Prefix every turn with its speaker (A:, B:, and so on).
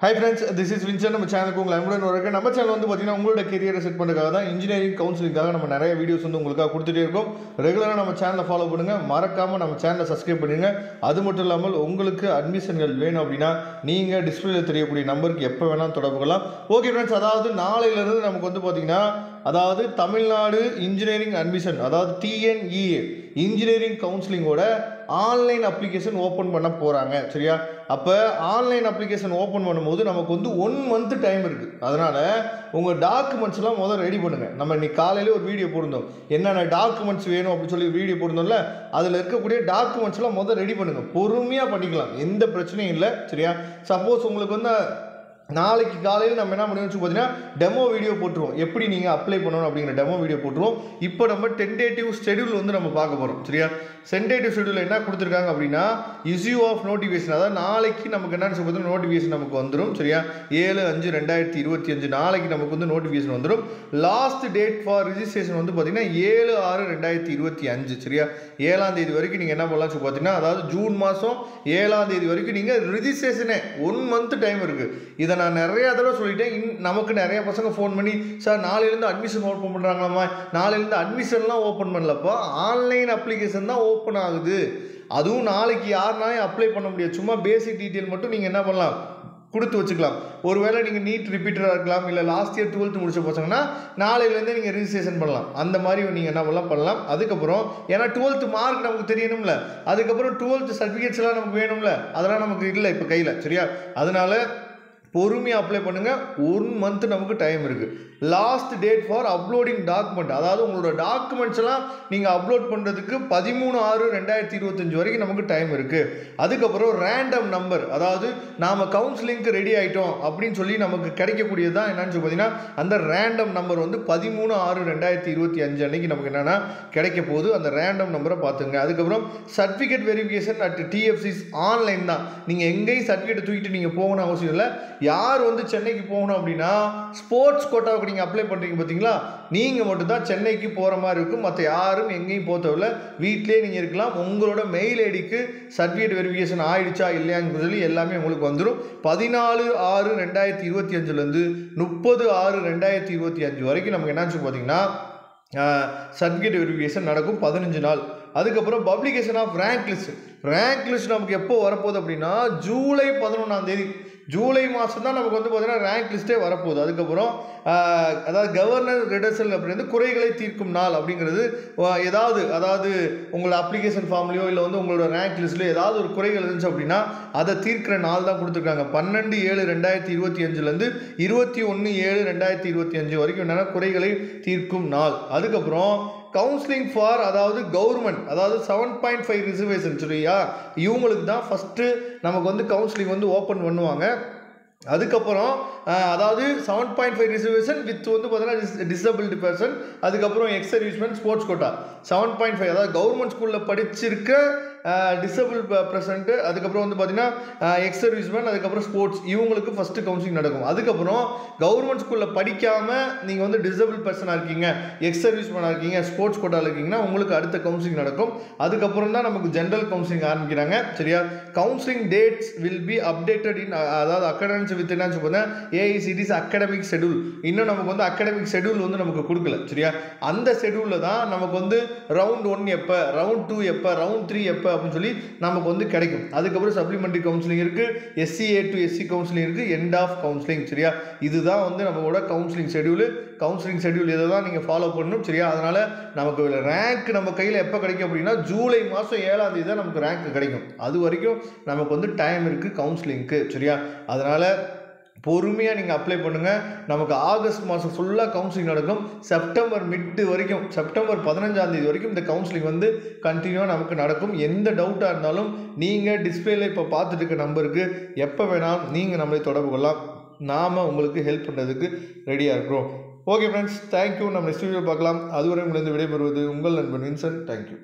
A: Hi friends, this is Vincent. நம்ம சேனலுக்கு உங்களை அன்புடன் வரவேற்கிறேன். நம்ம சேனல் வந்து பார்த்தீங்கன்னா உங்களோட கெரியரை செட் பண்ணுறதுக்காக தான் இன்ஜினியரிங் கவுன்சிலிங்காக நம்ம நிறைய வீடியோஸ் வந்து உங்களுக்காக கொடுத்துட்டே இருக்கோம். ரெகுலராக நம்ம சேனலை ஃபாலோ பண்ணுங்கள், மறக்காமல் நம்ம சேனலை சப்ஸ்கிரைப் பண்ணிடுங்க. அது மட்டும் இல்லாமல் உங்களுக்கு அட்மிஷன்கள் வேணும் அப்படின்னா நீங்கள் டிஸ்பிளேல தெரியக்கூடிய நம்பருக்கு எப்போ வேணாலும் தொடர்பு கொள்ளலாம். ஓகே ஃப்ரெண்ட்ஸ், அதாவது நாளையிலேருந்து நமக்கு வந்து பார்த்தீங்கன்னா அதாவது தமிழ்நாடு இன்ஜினியரிங் அட்மிஷன் அதாவது டிஎன்இஏ இன்ஜினியரிங் கவுன்சிலிங்கோட ஆன்லைன் அப்ளிகேஷன் ஓப்பன் பண்ண போகிறாங்க. சரியா? அப்போ ஆன்லைன் அப்ளிகேஷன் ஓப்பன் பண்ணும்போது நமக்கு வந்து 1 month டைம் இருக்குது. அதனால் உங்கள் டாக்குமெண்ட்ஸ்லாம் முதல்ல ரெடி பண்ணுங்கள். நம்ம இன்னைக்கு காலையில் ஒரு வீடியோ போட்டிருந்தோம், என்னென்ன டாக்குமெண்ட்ஸ் வேணும் அப்படின்னு சொல்லி வீடியோ போட்டிருந்தோம்ல, அதில் இருக்கக்கூடிய டாக்குமெண்ட்ஸ்லாம் முதல்ல ரெடி பண்ணுங்கள். பொறுமையாக பண்ணிக்கலாம், எந்த பிரச்சனையும் இல்லை. சரியா? சப்போஸ் உங்களுக்கு வந்து நாளைக்கு காலையில் நம்ம என்ன பண்ணுவோம் பார்த்தீங்கன்னா டெமோ வீடியோ போட்டுருவோம், எப்படி நீங்கள் அப்ளை பண்ணணும் அப்படிங்கிற டெமோ வீடியோ போட்டுருவோம். இப்போ நம்ம டென்டேட்டிவ் ஷெடியூல் வந்து நம்ம பார்க்க போகிறோம். சரியா? டென்டேட்டிவ் ஷெடியூல் என்ன கொடுத்துருக்காங்க அப்படின்னா இஷ்யூ ஆஃப் நோட்டிஃபிகேஷன், அதாவது நாளைக்கு நமக்கு என்னன்னு சொல்லி பார்த்தீங்கன்னா நோட்டிஃபிகேஷன் நமக்கு வந்துடும். சரியா? 7/5/2025 நாளைக்கு நமக்கு வந்து நோட்டிஃபிகேஷன் வந்துடும். லாஸ்ட் டேட் ஃபார் ரிஜிஸ்ட்ரேஷன் வந்து பார்த்தீங்கன்னா 7/6/2025. சரியா? 7ஆம் தேதி வரைக்கும் நீங்கள் என்ன பண்ணலாம் சொல்லி பார்த்தீங்கன்னா அதாவது ஜூன் மாதம் 7ஆம் தேதி வரைக்கும் நீங்கள் ரிஜிஸ்ட்ரேஷனே 1 month டைம் இருக்குது. இதை நான் நிறைய தடவை சொல்லிட்டேன். நமக்கு நிறைய பசங்க ஃபோன் பண்ணி சார் நாளையிலேருந்து அட்மிஷன் ஓப்பன் பண்ணுறாங்களாம்மா, நாளையிலேருந்து அட்மிஷன்லாம் ஓப்பன் பண்ணலப்பா, ஆன்லைன் அப்ளிகேஷன் தான் ஓப்பன் ஆகுது. அதுவும் நாளைக்கு யாருனாலும் அப்ளை பண்ண முடியாது. சும்மா பேசிக் டீட்டெயில் மட்டும் நீங்கள் என்ன பண்ணலாம் கொடுத்து வச்சுக்கலாம். ஒருவேளை நீங்கள் நீட் ரிப்பீட்டராக இருக்கலாம், இல்லை லாஸ்ட் இயர் 12th முடிச்ச பசங்கன்னா நாளையிலேருந்தே நீங்கள் ரிஜிஸ்ட்ரேஷன் பண்ணலாம். அந்த மாதிரி நீங்கள் என்ன பண்ணலாம். அதுக்கப்புறம் ஏன்னா 12th மார்க் நமக்கு தெரியணும்ல, அதுக்கப்புறம் 12th சர்டிஃபிகேட்ஸ் எல்லாம் நமக்கு வேணும்ல, அதெல்லாம் நமக்கு இல்லை இப்போ கையில். சரியா? அதனால பொறுமையாக அப்ளை பண்ணுங்கள். 1 month நமக்கு டைம் இருக்குது. Last date for uploading document, அதாவது உங்களோட டாக்குமெண்ட்ஸ் எல்லாம் நீங்கள் அப்லோட் பண்ணுறதுக்கு 13/6/2025 வரைக்கும் நமக்கு டைம் இருக்குது. அதுக்கப்புறம் ரேண்டம் நம்பர், அதாவது நாம் கவுன்சிலிங்க்கு ரெடி ஆகிட்டோம் அப்படின்னு சொல்லி நமக்கு கிடைக்கக்கூடியது தான் என்னன்னு சொல்லி பார்த்தீங்கன்னா அந்த ரேண்டம் நம்பர் வந்து 13/6/2025 அன்னைக்கு நமக்கு என்னென்னா கிடைக்க போகுது. அந்த ரேண்டம் நம்பரை பார்த்துங்க. அதுக்கப்புறம் சர்டிஃபிகேட் வெரிஃபிகேஷன் அட் டிஎஃப்சிஸ் ஆன்லைன் தான். நீங்கள் எங்கேயும் சர்டிஃபிகேட்டை தூக்கிட்டு நீங்கள் போகணும் அவசியம் இல்லை. யார் வந்து சென்னைக்கு போகணும் அப்படின்னா ஸ்போர்ட்ஸ் கோட்டாவுக்கு நீங்கள் அப்ளை பண்ணுறீங்க பார்த்தீங்களா, நீங்கள் மட்டும்தான் சென்னைக்கு போகிற மாதிரி இருக்கும். மற்ற யாரும் எங்கேயும் போகவில்லை, வீட்டிலே நீங்கள் இருக்கலாம். உங்களோட மெயில் ஐடிக்கு சர்டிஃபிகேட் வெரிஃபிகேஷன் ஆயிடுச்சா இல்லையான்னு சொல்லி எல்லாமே உங்களுக்கு வந்துடும். 14/6/2025 30/6/2025 வரைக்கும் நமக்கு என்னாச்சு பார்த்தீங்கன்னா சர்டிஃபிகேட் வெரிஃபிகேஷன் நடக்கும் 15 நாள். அதுக்கப்புறம் பப்ளிகேஷன் ஆஃப் ரேங்க் லிஸ்ட் நமக்கு எப்போ வரப்போகுது அப்படின்னா ஜூலை 11ஆம் தேதி. ஜூலை மாதம் தான் நமக்கு வந்து பார்த்தீங்கன்னா ரேங்க் லிஸ்ட்டே வரப்போகுது. அதுக்கப்புறம் அதாவது கவர்னர் ரிடர்சல் அப்படின்றது குறைகளை தீர்க்கும் நாள் அப்படிங்கிறது அதாவது உங்களோட அப்ளிகேஷன் ஃபார்ம்லையோ இல்லை வந்து உங்களோட ரேங்க் லிஸ்ட்லையோ ஏதாவது ஒரு குறைகள் இருந்துச்சு அப்படின்னா அதை தீர்க்கிற நாள் தான் கொடுத்துருக்காங்க. 12/7/2025 21/7/2025 வரைக்கும் என்னென்னா குறைகளை தீர்க்கும் நாள். அதுக்கப்புறம் கவுன்சிலிங் ஃபார் அதாவது கவர்மெண்ட், அதாவது 7.5 ரிசர்வேஷன். சரியா? இவங்களுக்கு தான் ஃபஸ்ட்டு நமக்கு வந்து கவுன்சிலிங் வந்து ஓப்பன் பண்ணுவாங்க. அதுக்கப்புறம் அதாவது 7.5 ரிசர்வேஷன் வித் வந்து பார்த்தீங்கன்னா டிசபிள்டு பர்சன், அதுக்கப்புறம் எக்ஸ் சர்வீஸ்மேன், ஸ்போர்ட்ஸ் கோட்டா 7.5, அதாவது கவர்மெண்ட் ஸ்கூலில் படிச்சிருக்க டிசபிள் பர்சன்ட்டு, அதுக்கப்புறம் வந்து பார்த்தீங்கன்னா எக்ஸ் சர்வீஸ்மேன், அதுக்கப்புறம் ஸ்போர்ட்ஸ், இவங்களுக்கு ஃபஸ்ட்டு கவுன்சிலிங் நடக்கும். அதுக்கப்புறம் கவர்மெண்ட் ஸ்கூலில் படிக்காமல் நீங்கள் வந்து டிசபிள் பர்சனாக இருக்கீங்க, எக்ஸ் சர்வீஸ்மேனாக இருக்கீங்க, ஸ்போர்ட்ஸ் கோட்டாவில் இருக்கீங்கன்னா உங்களுக்கு அடுத்த கவுன்சிலிங் நடக்கும். அதுக்கப்புறம் தான் நமக்கு ஜென்ரல் கவுன்சிலிங் ஆரம்பிக்கிறாங்க. சரியா? Counselling dates will be updated இன் அதாவது அகாடமிக்ஸ் வித் என்ன சொல்லுங்க ஏஐசிடிஸ் அகாடமிக் ஷெடியூல். இன்னும் நமக்கு வந்து அகாடமிக் ஷெடியூல் வந்து நமக்கு கொடுக்கல. சரியா? அந்த ஷெடியூலில் தான் நமக்கு வந்து ரவுண்ட் 1 எப்போ, ரவுண்ட் 2 எப்போ, ரவுண்ட் 3 எப்போ அப்படின்னு சொல்லி நமக்கு வந்து கிடைக்கும். அதுக்கப்புறம் சப்ளிமெண்ட்ரி கவுன்சிலிங் இருக்குது, SCA to SC கவுன்சிலிங் இருக்குது, எண்ட் ஆஃப் கவுன்சிலிங். சரியா? இதுதான் வந்து நம்மளோட கவுன்சிலிங் ஷெடியூல் இதை தான் நீங்கள் ஃபாலோ பண்ணணும். சரியா? அதனால் நமக்கு ரேங்க் நம்ம கையில் எப்போ கிடைக்கும் அப்படின்னா ஜூலை மாதம் 7ஆம் தேதி தான் நமக்கு ரேங்க் கிடைக்கும். அது வரைக்கும் நமக்கு வந்து டைம் இருக்குது கவுன்சிலிங்க்கு. சரியா? அதனால் பொறுமையாக நீங்கள் அப்ளை பண்ணுங்கள். நமக்கு ஆகஸ்ட் மாதம் ஃபுல்லாக கவுன்சிலிங் நடக்கும். செப்டம்பர் மிட்டு வரைக்கும், செப்டம்பர் 15ஆம் தேதி வரைக்கும் இந்த கவுன்சிலிங் வந்து கண்டினியூவாக நமக்கு நடக்கும். எந்த டவுட்டாக இருந்தாலும் நீங்கள் டிஸ்பிளேல இப்போ பார்த்துட்டு இருக்க நம்பருக்கு எப்போ வேணாலும் நீங்கள் நம்மளை தொடர்பு கொள்ளலாம். நாம் உங்களுக்கு ஹெல்ப் பண்ணுறதுக்கு ரெடியாக இருக்கிறோம். Okay friends, thank you. நம்ம நெக்ஸ்ட் வீடியோ பார்க்கலாம். அதுவரை உங்களிருந்து விடைபெறுவது உங்கள் நண்பன் வின்சென்ட். தேங்க்யூ.